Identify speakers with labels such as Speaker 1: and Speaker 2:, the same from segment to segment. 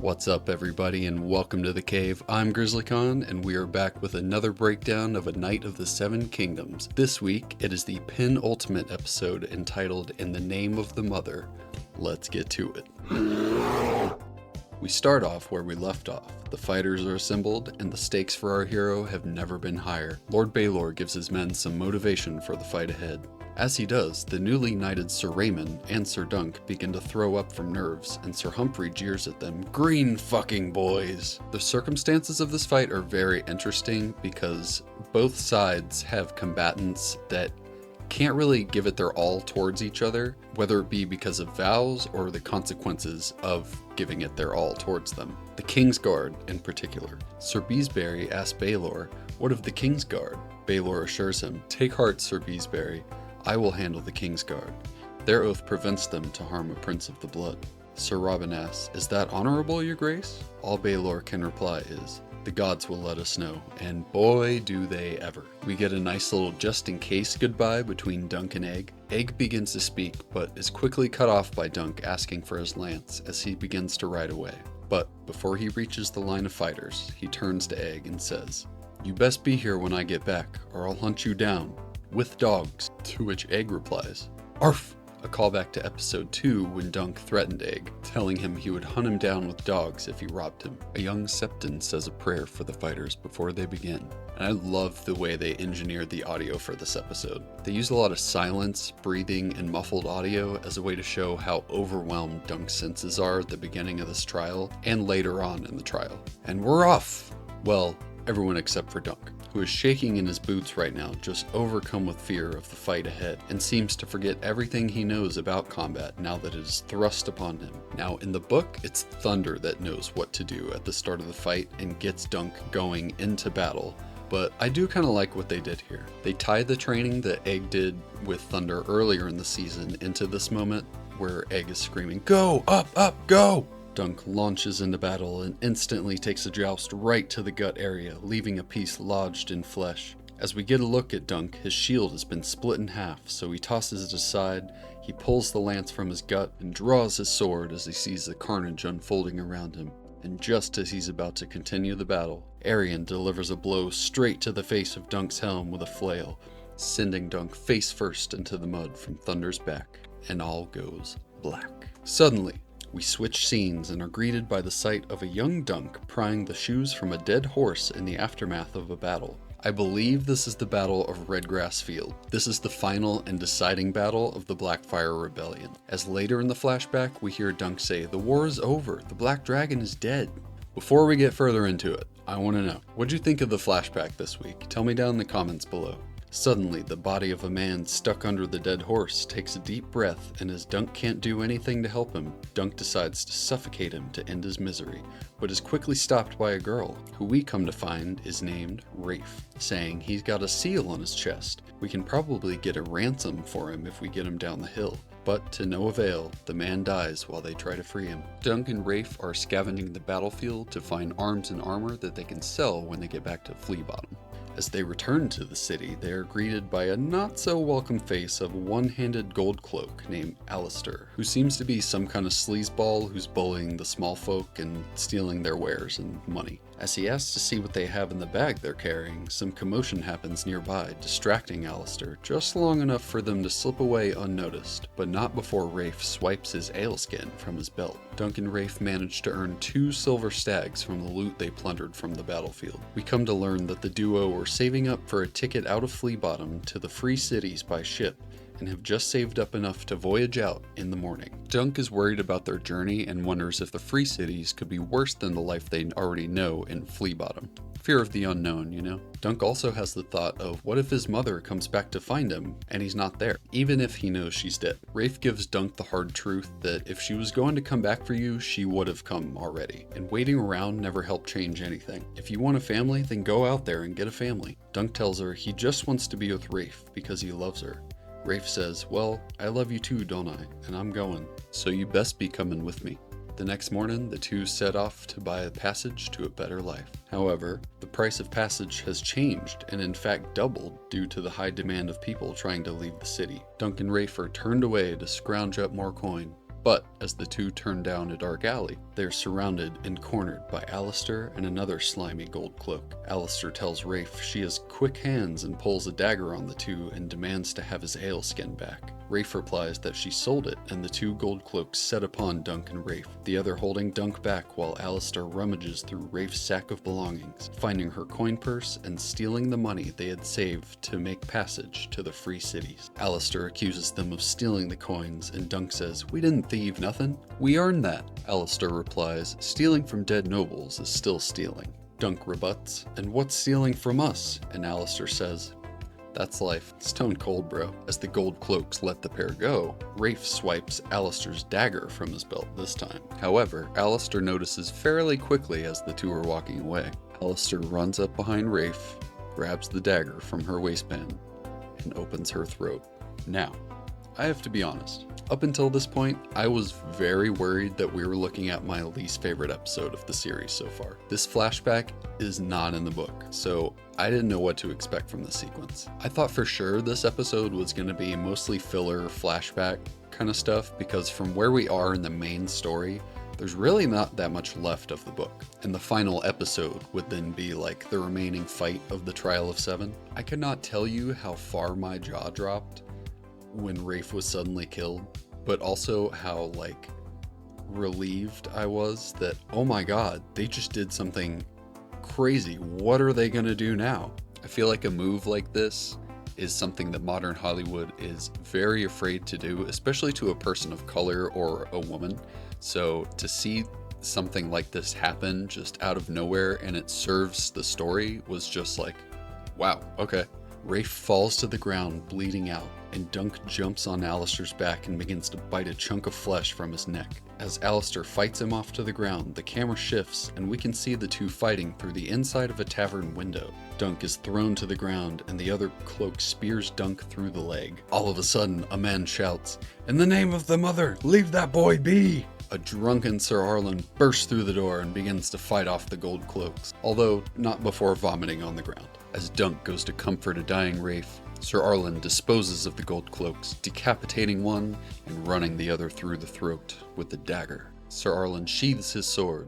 Speaker 1: What's up, everybody, and welcome to the cave. I'm GrizzlyKaun, and we are back with another breakdown of A Knight of the Seven Kingdoms. This week, it is the penultimate episode entitled In the Name of the Mother. Let's get to it. We start off where we left off. The fighters are assembled, and the stakes for our hero have never been higher. Lord Baelor gives his men some motivation for the fight ahead. As he does, the newly knighted Sir Raymond and Sir Dunk begin to throw up from nerves, and Sir Humphrey jeers at them, "Green fucking boys!" The circumstances of this fight are very interesting because both sides have combatants that can't really give it their all towards each other, whether it be because of vows or the consequences of giving it their all towards them. The Kingsguard, in particular. Sir Beesbury asks Baelor, "What of the Kingsguard?" Baelor assures him, "Take heart, Sir Beesbury. I will handle the Kingsguard. Their oath prevents them to harm a prince of the blood." Sir Robin asks, "Is that honorable, your grace?" All Baelor can reply is, "The gods will let us know," and boy do they ever. We get a nice little just-in-case goodbye between Dunk and Egg. Egg begins to speak, but is quickly cut off by Dunk asking for his lance as he begins to ride away. But before he reaches the line of fighters, he turns to Egg and says, "You best be here when I get back, or I'll hunt you down. With dogs," to which Egg replies, "Arf!" A callback to episode 2 when Dunk threatened Egg, telling him he would hunt him down with dogs if he robbed him. A young Septon says a prayer for the fighters before they begin, and I love the way they engineered the audio for this episode. They use a lot of silence, breathing, and muffled audio as a way to show how overwhelmed Dunk's senses are at the beginning of this trial and later on in the trial. And we're off! Well, everyone except for Dunk, who is shaking in his boots right now, just overcome with fear of the fight ahead, and seems to forget everything he knows about combat now that it is thrust upon him. Now, in the book, it's Thunder that knows what to do at the start of the fight and gets Dunk going into battle, but I do kind of like what they did here. They tie the training that Egg did with Thunder earlier in the season into this moment, where Egg is screaming, "Go! Up! Up! Go!" Dunk launches into battle and instantly takes a joust right to the gut area, leaving a piece lodged in flesh. As we get a look at Dunk, his shield has been split in half, so he tosses it aside, he pulls the lance from his gut, and draws his sword as he sees the carnage unfolding around him. And just as he's about to continue the battle, Arion delivers a blow straight to the face of Dunk's helm with a flail, sending Dunk face first into the mud from Thunder's back, and all goes black. Suddenly, we switch scenes and are greeted by the sight of a young Dunk prying the shoes from a dead horse in the aftermath of a battle. I believe this is the Battle of Redgrass Field. This is the final and deciding battle of the Blackfire Rebellion. As later in the flashback, we hear Dunk say, "The war is over, the Black Dragon is dead." Before we get further into it, I want to know, what'd you think of the flashback this week? Tell me down in the comments below. Suddenly, the body of a man stuck under the dead horse takes a deep breath, and as Dunk can't do anything to help him, Dunk decides to suffocate him to end his misery, but is quickly stopped by a girl, who we come to find is named Rafe, saying he's got a seal on his chest. We can probably get a ransom for him if we get him down the hill. But to no avail, the man dies while they try to free him. Dunk and Rafe are scavenging the battlefield to find arms and armor that they can sell when they get back to Flea Bottom. As they return to the city, they are greeted by a not-so-welcome face of a one-handed gold cloak named Alistair, who seems to be some kind of sleazeball who's bullying the small folk and stealing their wares and money. As he asks to see what they have in the bag they're carrying, some commotion happens nearby, distracting Alistair just long enough for them to slip away unnoticed, but not before Rafe swipes his aleskin from his belt. Dunk and Rafe manage to earn 2 silver stags from the loot they plundered from the battlefield. We come to learn that the duo were saving up for a ticket out of Flea Bottom to the Free Cities by ship, and have just saved up enough to voyage out in the morning. Dunk is worried about their journey and wonders if the Free Cities could be worse than the life they already know in Flea Bottom. Fear of the unknown, you know? Dunk also has the thought of what if his mother comes back to find him and he's not there, even if he knows she's dead. Rafe gives Dunk the hard truth that if she was going to come back for you, she would have come already, and waiting around never helped change anything. If you want a family, then go out there and get a family. Dunk tells her he just wants to be with Rafe because he loves her. Rafe says, "Well, I love you too, don't I? And I'm going, so you best be coming with me." The next morning, the two set off to buy a passage to a better life. However, the price of passage has changed and in fact doubled due to the high demand of people trying to leave the city. Dunk and Rafe are turned away to scrounge up more coin, But as the two turn down a dark alley, they are surrounded and cornered by Alistair and another slimy gold cloak. Alistair tells Rafe she has quick hands and pulls a dagger on the two and demands to have his ale skin back. Rafe replies that she sold it, and the two gold cloaks set upon Dunk and Rafe, the other holding Dunk back while Alistair rummages through Rafe's sack of belongings, finding her coin purse and stealing the money they had saved to make passage to the free cities. Alistair accuses them of stealing the coins, and Dunk says, "We didn't thieve nothing. We earned that." Alistair replies, "Stealing from dead nobles is still stealing." Dunk rebuts, "And what's stealing from us?" And Alistair says, "That's life. Stone cold, bro." As the gold cloaks let the pair go, Rafe swipes Alistair's dagger from his belt this time. However, Alistair notices fairly quickly as the two are walking away. Alistair runs up behind Rafe, grabs the dagger from her waistband, and opens her throat. Now, I have to be honest. Up until this point, I was very worried that we were looking at my least favorite episode of the series so far. This flashback is not in the book, so I didn't know what to expect from the sequence. I thought for sure this episode was going to be mostly filler flashback kind of stuff, because from where we are in the main story, there's really not that much left of the book. And the final episode would then be like the remaining fight of the Trial of Seven. I could not tell you how far my jaw dropped when Rafe was suddenly killed, but also how relieved I was that, oh my god, they just did something crazy. What are they gonna do now? I feel like a move like this is something that modern Hollywood is very afraid to do, especially to a person of color or a woman. So to see something like this happen just out of nowhere and it serves the story was just like, wow, okay. Rafe falls to the ground, bleeding out, and Dunk jumps on Alistair's back and begins to bite a chunk of flesh from his neck. As Alistair fights him off to the ground, the camera shifts and we can see the two fighting through the inside of a tavern window. Dunk is thrown to the ground and the other cloak spears Dunk through the leg. All of a sudden, a man shouts, "In the name of the mother, leave that boy be!" A drunken Sir Arlen bursts through the door and begins to fight off the gold cloaks, although not before vomiting on the ground. As Dunk goes to comfort a dying Rafe, Sir Arlen disposes of the gold cloaks, decapitating one and running the other through the throat with the dagger. Sir Arlen sheathes his sword,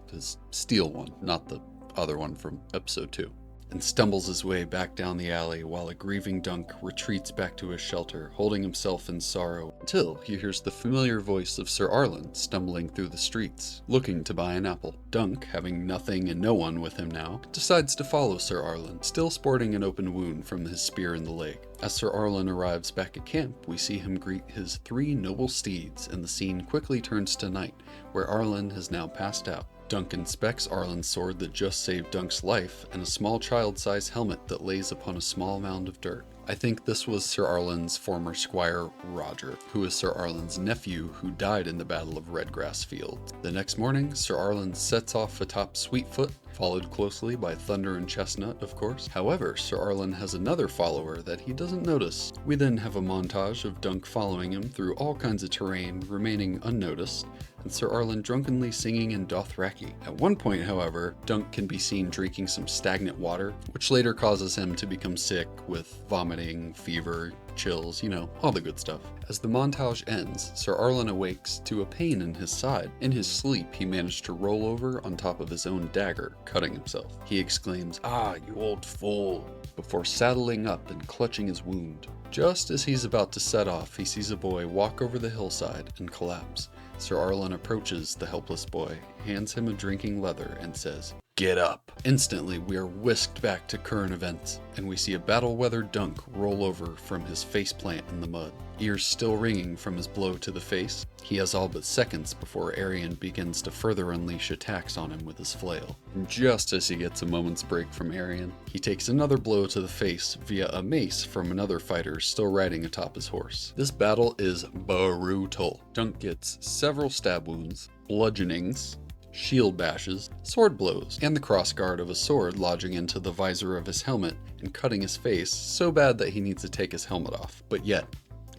Speaker 1: his steel one, not the other one from episode 2, and stumbles his way back down the alley while a grieving Dunk retreats back to his shelter, holding himself in sorrow, until he hears the familiar voice of Sir Arlen stumbling through the streets, looking to buy an apple. Dunk, having nothing and no one with him now, decides to follow Sir Arlen, still sporting an open wound from his spear in the leg. As Sir Arlen arrives back at camp, we see him greet his 3 noble steeds, and the scene quickly turns to night, where Arlen has now passed out. Dunk inspects Arlen's sword that just saved Dunk's life, and a small child-sized helmet that lays upon a small mound of dirt. I think this was Sir Arlen's former squire, Roger, who is Sir Arlen's nephew who died in the Battle of Redgrass Field. The next morning, Sir Arlen sets off atop Sweetfoot, followed closely by Thunder and Chestnut, of course. However, Sir Arlen has another follower that he doesn't notice. We then have a montage of Dunk following him through all kinds of terrain, remaining unnoticed, and Sir Arlen drunkenly singing in Dothraki. At one point, however, Dunk can be seen drinking some stagnant water, which later causes him to become sick with vomiting, fever, chills, all the good stuff. As the montage ends, Sir Arlen awakes to a pain in his side. In his sleep, he managed to roll over on top of his own dagger, cutting himself. He exclaims, "Ah, you old fool," before saddling up and clutching his wound. Just as he's about to set off, he sees a boy walk over the hillside and collapse. Sir Arlen approaches the helpless boy, hands him a drinking leather, and says, "Get up." Instantly, we are whisked back to current events, and we see a battle-weathered Dunk roll over from his faceplant in the mud. Ears still ringing from his blow to the face, he has all but seconds before Arion begins to further unleash attacks on him with his flail. And just as he gets a moment's break from Arion, he takes another blow to the face via a mace from another fighter still riding atop his horse. This battle is brutal. Dunk gets several stab wounds, bludgeonings, shield bashes, sword blows, and the crossguard of a sword lodging into the visor of his helmet and cutting his face so bad that he needs to take his helmet off. But yet,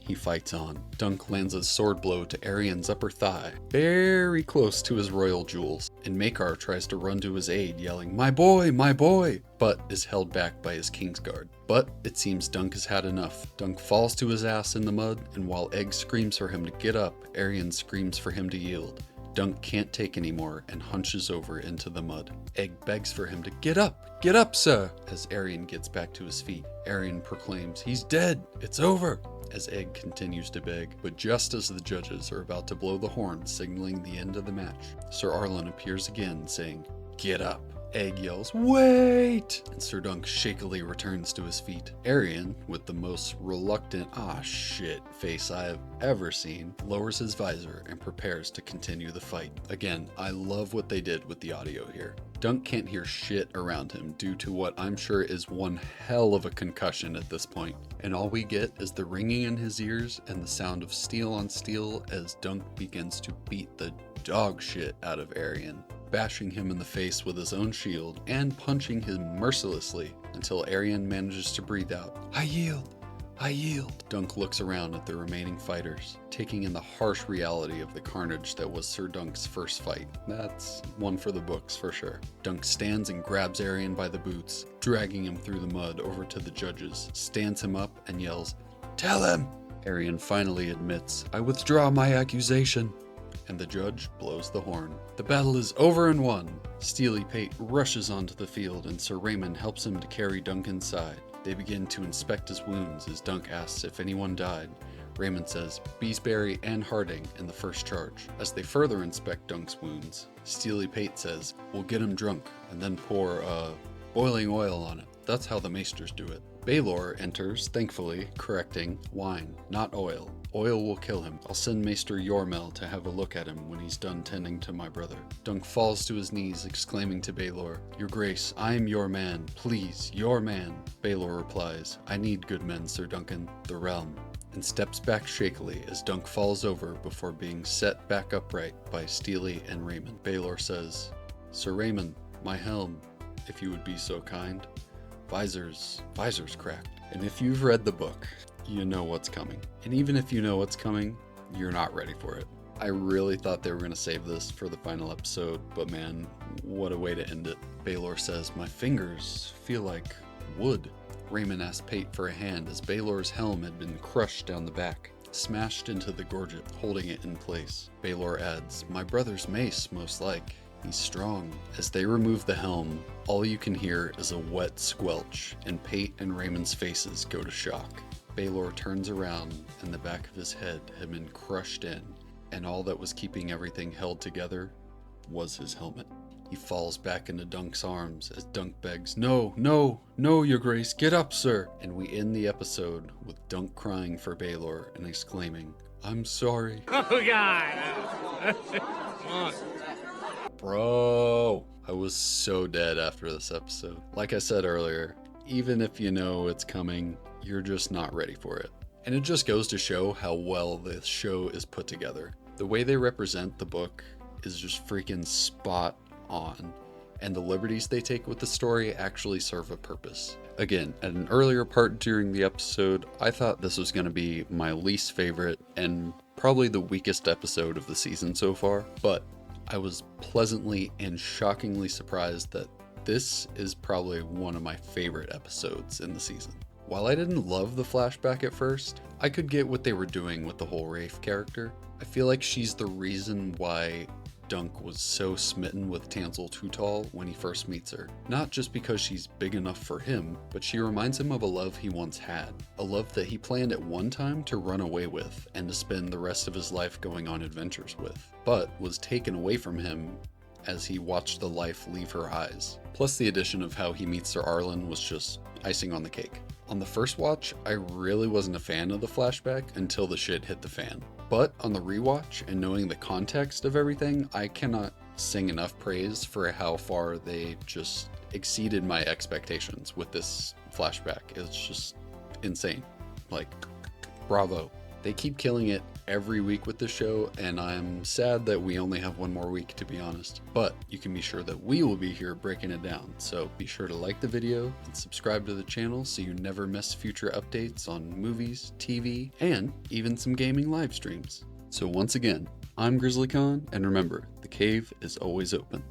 Speaker 1: He fights on. Dunk lands a sword blow to Arian's upper thigh, very close to his royal jewels, and Maekar tries to run to his aid, yelling, "My boy, my boy!" but is held back by his Kingsguard. But it seems Dunk has had enough. Dunk falls to his ass in the mud, and while Egg screams for him to get up, Arian screams for him to yield. Dunk can't take anymore and hunches over into the mud. Egg begs for him to get up, sir, as Arian gets back to his feet. Arian proclaims, "He's dead, it's over," as Egg continues to beg. But just as the judges are about to blow the horn signaling the end of the match, Sir Arlen appears again saying, "Get up." Egg yells, "Wait!" and Sir Dunk shakily returns to his feet. Arian, with the most reluctant "ah shit" face I have ever seen, lowers his visor and prepares to continue the fight. Again, I love what they did with the audio here. Dunk can't hear shit around him due to what I'm sure is one hell of a concussion at this point, and all we get is the ringing in his ears and the sound of steel on steel as Dunk begins to beat the dog shit out of Arian, bashing him in the face with his own shield and punching him mercilessly until Arian manages to breathe out, "I yield, I yield." Dunk looks around at the remaining fighters, taking in the harsh reality of the carnage that was Sir Dunk's first fight. That's one for the books for sure. Dunk stands and grabs Arian by the boots, dragging him through the mud over to the judges, stands him up and yells, "Tell him!" Arian finally admits, "I withdraw my accusation," and the judge blows the horn. The battle is over and won. Steely Pate rushes onto the field and Sir Raymond helps him to carry Dunk inside. They begin to inspect his wounds as Dunk asks if anyone died. Raymond says Beesbury and Harding in the first charge. As they further inspect Dunk's wounds, Steely Pate says, "We'll get him drunk and then pour boiling oil on it. That's how the maesters do it." Baelor enters, thankfully, correcting, "Wine, not oil. Oil will kill him. I'll send Maester Yormel to have a look at him when he's done tending to my brother." Dunk falls to his knees, exclaiming to Baelor, "Your Grace, I am your man. Please, your man." Baelor replies, "I need good men, Sir Duncan, the realm," and steps back shakily as Dunk falls over before being set back upright by Steely and Raymond. Baelor says, "Sir Raymond, my helm, if you would be so kind. Visor's cracked." And if you've read the book, you know what's coming. And even if you know what's coming, you're not ready for it. I really thought they were going to save this for the final episode, but man, what a way to end it. Baelor says, "My fingers feel like wood." Raymond asks Pate for a hand as Baelor's helm had been crushed down the back, smashed into the gorget, holding it in place. Baelor adds, "My brother's mace, most like. He's strong." As they remove the helm, all you can hear is a wet squelch, and Pate and Raymond's faces go to shock. Baelor turns around, and the back of his head had been crushed in, and all that was keeping everything held together was his helmet. He falls back into Dunk's arms as Dunk begs, "No, no, no, your grace, get up, sir." And we end the episode with Dunk crying for Baelor and exclaiming, "I'm sorry."
Speaker 2: Oh, God. Come on.
Speaker 1: Bro, I was so dead after this episode. Like I said earlier, even if you know it's coming, you're just not ready for it. And it just goes to show how well this show is put together. The way they represent the book is just freaking spot on, and the liberties they take with the story actually serve a purpose. Again, at an earlier part during the episode, I thought this was going to be my least favorite and probably the weakest episode of the season so far, but I was pleasantly and shockingly surprised that this is probably one of my favorite episodes in the season. While I didn't love the flashback at first, I could get what they were doing with the whole Rafe character. I feel like she's the reason why Dunk was so smitten with Tansel Tootal when he first meets her. Not just because she's big enough for him, but she reminds him of a love he once had. A love that he planned at one time to run away with and to spend the rest of his life going on adventures with, but was taken away from him as he watched the life leave her eyes. Plus the addition of how he meets Sir Arlen was just icing on the cake. On the first watch, I really wasn't a fan of the flashback until the shit hit the fan. But on the rewatch and knowing the context of everything, I cannot sing enough praise for how far they just exceeded my expectations with this flashback. It's just insane. Like, bravo. They keep killing it every week with the show, and I'm sad that we only have one more week, to be honest. But you can be sure that we will be here breaking it down. So be sure to like the video and subscribe to the channel so you never miss future updates on movies, TV, and even some gaming live streams. So once again, I'm GrizzlyKaun, and remember, the cave is always open.